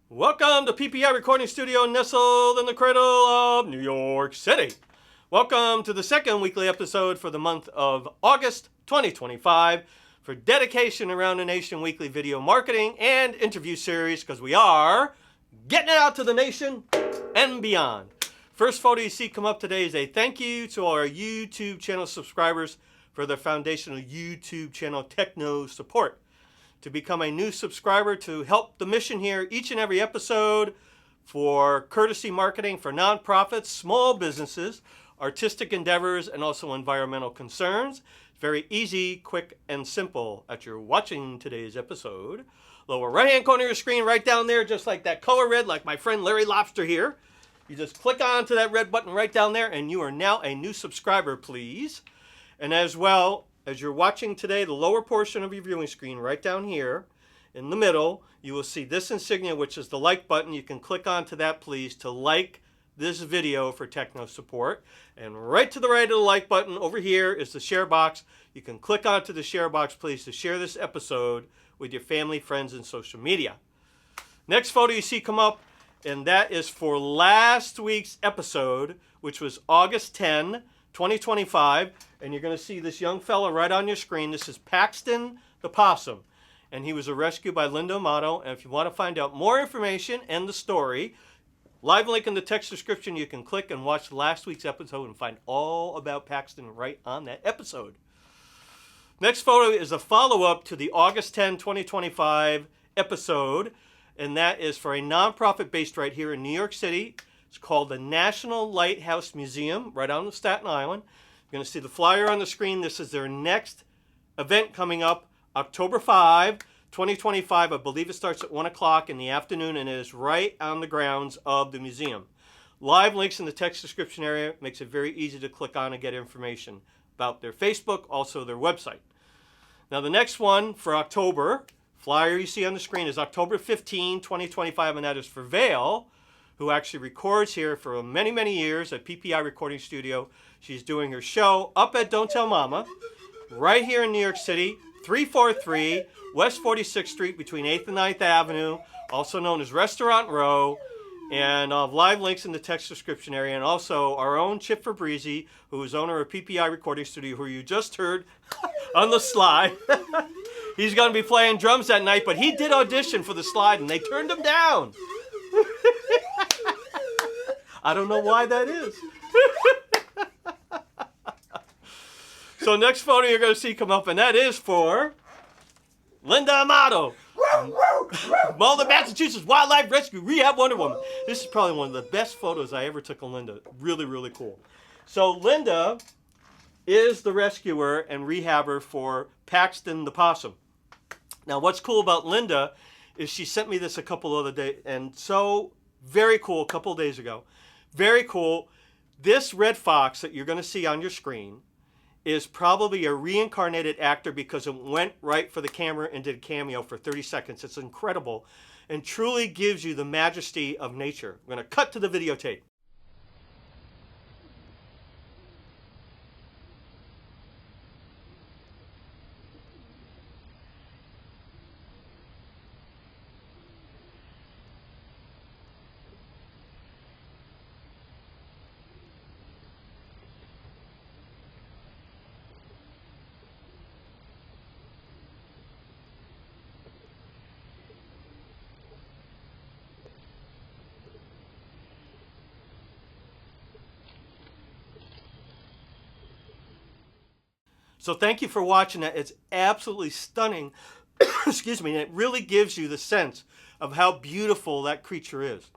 Welcome to PPI Recording Studio nestled in the cradle of New York City. Welcome to the second weekly episode for the month of August 2025 for Dedication Around the Nation weekly video marketing and interview series, because we are getting it out to the nation and beyond. First photo you see come up today is a thank you to our YouTube channel subscribers for their foundational YouTube channel techno support. To become a new subscriber to help the mission here each and every episode for courtesy marketing for nonprofits, small businesses, artistic endeavors, and also environmental concerns. Very easy, quick, and simple. As you're watching today's episode, lower right-hand corner of your screen, right down there, just like that color red, like my friend Larry Lobster here. You just click onto that red button right down there, and you are now a new subscriber, please. And as well, as you're watching today, the lower portion of your viewing screen, right down here in the middle, you will see this insignia, which is the like button. You can click onto that, please, to like this video for techno support. And right to the right of the like button over here is the share box. You can click onto the share box, please, to share this episode with your family, friends, and social media. Next photo you see come up, and that is for last week's episode, which was August 10, 2025, and you're going to see this young fella right on your screen. This is Paxton the Possum, and he was a rescue by Linda AMATO. And if you want to find out more information and the story, live link in the text description, you can click and watch last week's episode and find all about Paxton right on that episode. Next photo is a follow-up to the August 10, 2025 episode, and that is for a nonprofit based right here in New York City. It's called the National Lighthouse Museum, right on Staten Island. You're going to see the flyer on the screen. This is their next event coming up, October 5, 2025. I believe it starts at 1 o'clock in the afternoon, and it is right on the grounds of the museum. Live links in the text description area. Makes it very easy to click on and get information about their Facebook, also their website. Now, the next one for October, flyer you see on the screen, is October 15, 2025, and that is for Vale, who actually records here for many, many years at PPI Recording Studio. She's doing her show up at Don't Tell Mama, right here in New York City, 343 West 46th Street between 8th and 9th Avenue, also known as Restaurant Row. And I'll have live links in the text description area. And also our own Chip Fabrizi, who is owner of PPI Recording Studio, who you just heard on the slide. He's going to be playing drums that night, but he did audition for the slide, and they turned him down. I don't know why that is. So next photo you're going to see come up, and that is for Linda AMATO, Malden, Massachusetts Wildlife Rescue Rehab Wonder Woman. This is probably one of the best photos I ever took of Linda. Really, really cool. So Linda is the rescuer and rehabber for Paxton the Possum. Now what's cool about Linda is she sent me this a couple other days, and so very cool, a couple of days ago. Very cool. This red fox that you're going to see on your screen is probably a reincarnated actor, because it went right for the camera and did a cameo for 30 seconds. It's incredible and truly gives you the majesty of nature. We're going to cut to the videotape. So thank you for watching that. It's absolutely stunning. Excuse me. And it really gives you the sense of how beautiful that creature is.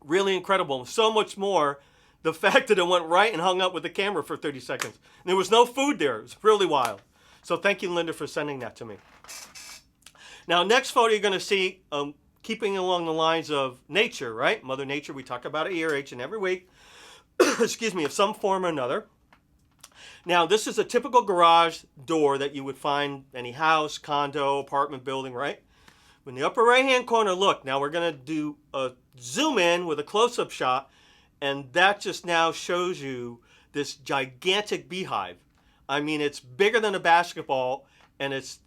Really incredible. So much more, the fact that it went right and hung up with the camera for 30 seconds. And there was no food there. It was really wild. So thank you, Linda, for sending that to me. Now, next photo you're going to see, keeping along the lines of nature, right? Mother Nature, we talk about it here each and every week. Excuse me, of some form or another. Now, this is a typical garage door that you would find any house, condo, apartment building, right? In the upper right-hand corner, look, now we're going to do a zoom in with a close-up shot, and that just now shows you this gigantic beehive. I mean, it's bigger than a basketball, and it's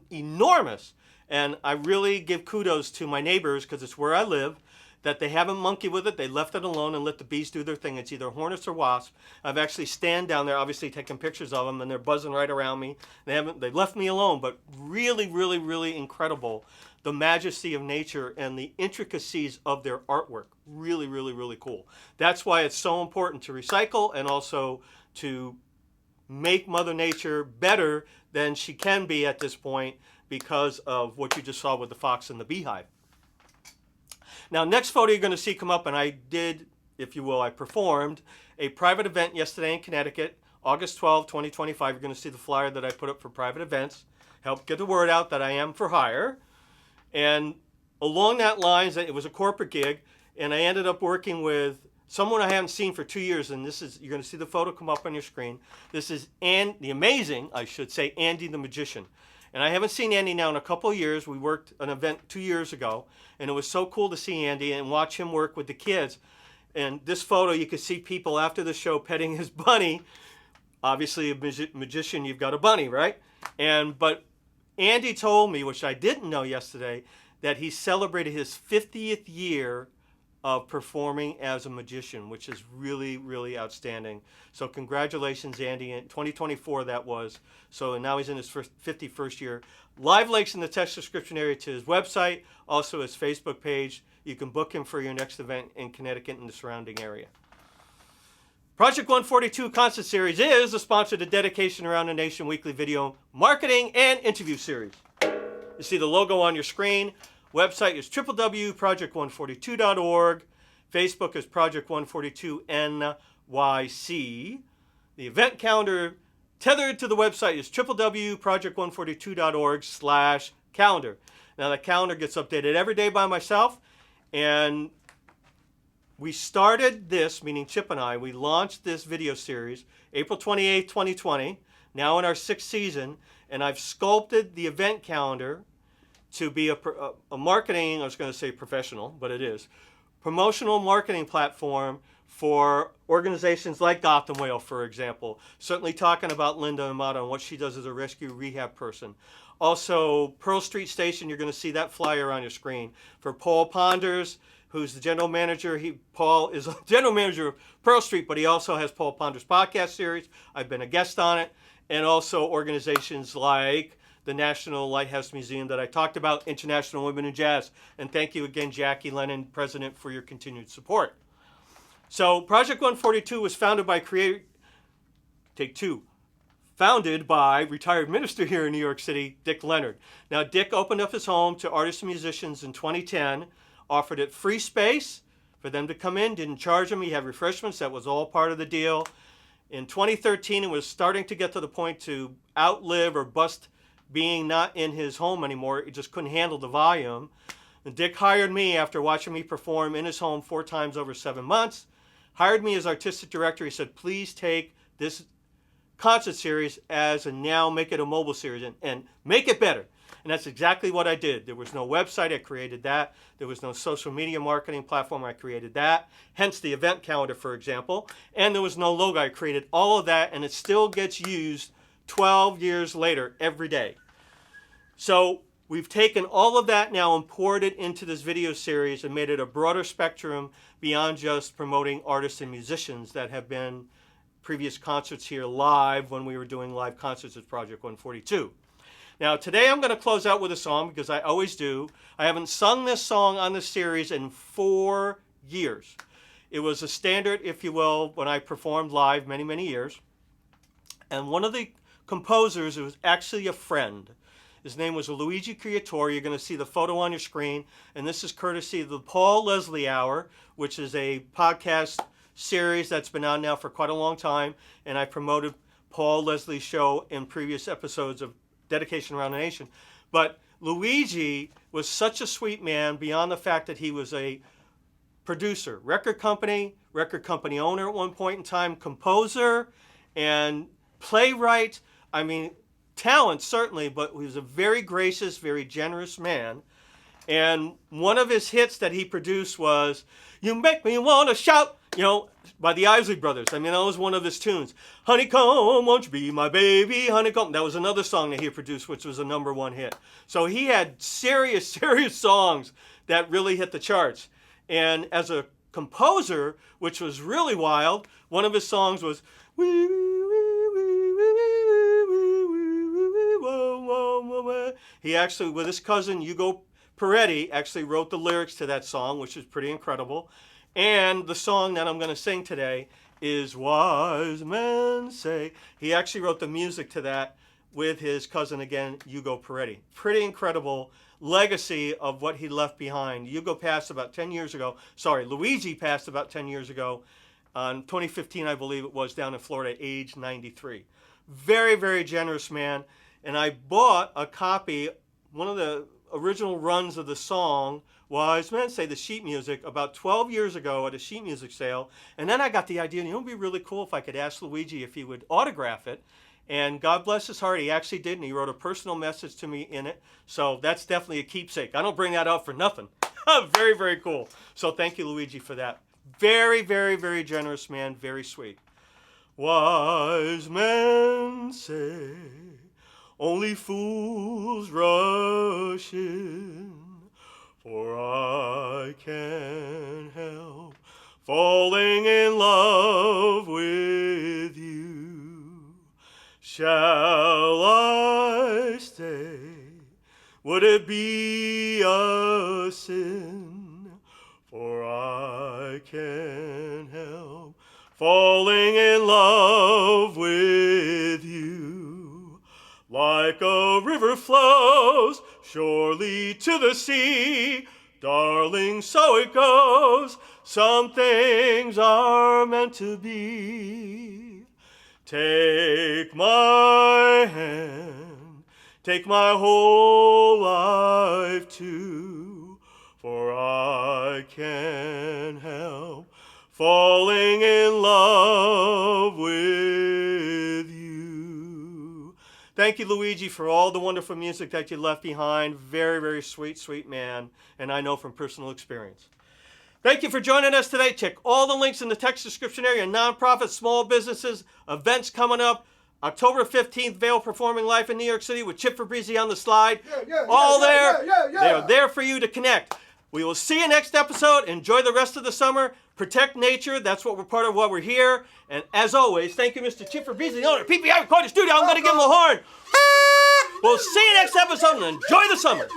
enormous. And I really give kudos to my neighbors, because it's where I live, that they haven't monkeyed with it. They left it alone and let the bees do their thing. It's either hornets or wasps. I've actually stand down there, obviously taking pictures of them, and they're buzzing right around me. They've left me alone, but really, really, really incredible. The majesty of nature and the intricacies of their artwork. Really, really, really cool. That's why it's so important to recycle and also to make Mother Nature better than she can be at this point because of what you just saw with the fox and the beehive. Now, next photo you're going to see come up, and I did, if you will, I performed a private event yesterday in Connecticut, August 12, 2025. You're going to see the flyer that I put up for private events. Help get the word out that I am for hire. And along that lines, it was a corporate gig, and I ended up working with someone I haven't seen for 2 years, and this is, you're going to see the photo come up on your screen. This is the amazing, I should say, Andy the Magician. And I haven't seen Andy now in a couple of years. We worked an event 2 years ago, and it was so cool to see Andy and watch him work with the kids. And this photo, you can see people after the show petting his bunny. Obviously, a magician, you've got a bunny, right? But Andy told me, which I didn't know yesterday, that he celebrated his 50th year of performing as a magician, which is really, really outstanding. So congratulations, Andy. In 2024, that was. So now he's in his 51st year. Live links in the text description area to his website, also his Facebook page. You can book him for your next event in Connecticut and the surrounding area. Project 142 Concert Series is a sponsor to Dedication Around the Nation weekly video marketing and interview series. You see the logo on your screen. Website is www.project142.org. Facebook is Project 142 NYC. The event calendar tethered to the website is www.project142.org/calendar. Now, the calendar gets updated every day by myself, and we started this, meaning Chip and I, we launched this video series April 28, 2020, now in our 6th season, and I've sculpted the event calendar to be a marketing, I was going to say professional, but it is, promotional marketing platform for organizations like Gotham Whale, for example. Certainly talking about Linda AMATO and what she does as a rescue rehab person. Also, Pearl Street Station, you're going to see that flyer on your screen. For Paul Ponders, who's the general manager. Paul is a general manager of Pearl Street, but he also has Paul Ponders podcast series. I've been a guest on it. And also organizations like the National Lighthouse Museum that I talked about, International Women in Jazz. And thank you again, Jackie Lennon, President, for your continued support. So Project 142 was founded by founded by retired minister here in New York City, Dick Leonard. Now, Dick opened up his home to artists and musicians in 2010, offered it free space for them to come in, didn't charge them. He had refreshments. That was all part of the deal. In 2013, it was starting to get to the point to outlive or bust being not in his home anymore. He just couldn't handle the volume. And Dick hired me after watching me perform in his home 4 times over 7 months, hired me as artistic director. He said, please take this concert series and now make it a mobile series and make it better. And that's exactly what I did. There was no website, I created that. There was no social media marketing platform, I created that. Hence the event calendar, for example. And there was no logo, I created all of that, and it still gets used 12 years later every day. So we've taken all of that now and poured it into this video series and made it a broader spectrum beyond just promoting artists and musicians that have been previous concerts here live when we were doing live concerts at Project 142. Now, today I'm going to close out with a song because I always do. I haven't sung this song on the series in 4 years. It was a standard, if you will, when I performed live many, many years. And one of the composers, it was actually a friend. His name was Luigi Creatore. You're going to see the photo on your screen. And this is courtesy of the Paul Leslie Hour, which is a podcast series that's been on now for quite a long time. And I promoted Paul Leslie's show in previous episodes of Dedication Around the Nation. But Luigi was such a sweet man beyond the fact that he was a producer, record company owner at one point in time, composer, and playwright. I mean, talent certainly, but he was a very gracious, very generous man. And one of his hits that he produced was, "You make me want to shout you know, by the Isley Brothers. I mean, that was one of his tunes. Honeycomb, won't you be my baby, honeycomb. That was another song that he produced, which was a #1 hit. So he had serious songs that really hit the charts. And as a composer, which was really wild, one of his songs was he actually, with his cousin Hugo Peretti, actually wrote the lyrics to that song, which is pretty incredible. And the song that I'm going to sing today is Wise Men Say. He actually wrote the music to that with his cousin again, Hugo Peretti. Pretty incredible legacy of what he left behind. Hugo passed about 10 years ago. Sorry, Luigi passed about 10 years ago. On 2015, I believe it was, down in Florida, age 93. Very, very generous man. And I bought a copy, one of the original runs of the song, Wise Men Say, the sheet music, about 12 years ago at a sheet music sale. And then I got the idea, you know, it would be really cool if I could ask Luigi if he would autograph it. And God bless his heart, he actually did, and he wrote a personal message to me in it. So that's definitely a keepsake. I don't bring that out for nothing. Very, very cool. So thank you, Luigi, for that. Very, very, very generous man, very sweet. Wise men say, only fools rush in, for I can't help falling in love with you. Shall I stay? Would it be a sin? For I can't help falling in love with you. Like a river flows surely to the sea, darling, so it goes. Some things are meant to be. Take my hand, take my whole life too, for I can't help falling in love with you. Thank you, Luigi, for all the wonderful music that you left behind. Very, very sweet, sweet man, and I know from personal experience. Thank you for joining us today. Check all the links in the text description area. Nonprofits, small businesses, events coming up. October 15th, Vail Performing Life in New York City with Chip Fabrizi on the slide. All there. They are there for you to connect. We will see you next episode. Enjoy the rest of the summer. Protect nature. That's what we're part of why we're here. And as always, thank you, Mr. Chip Fabrizi, the owner of PPI Recording Studio. I'm going to give him a horn. We'll see you next episode and enjoy the summer.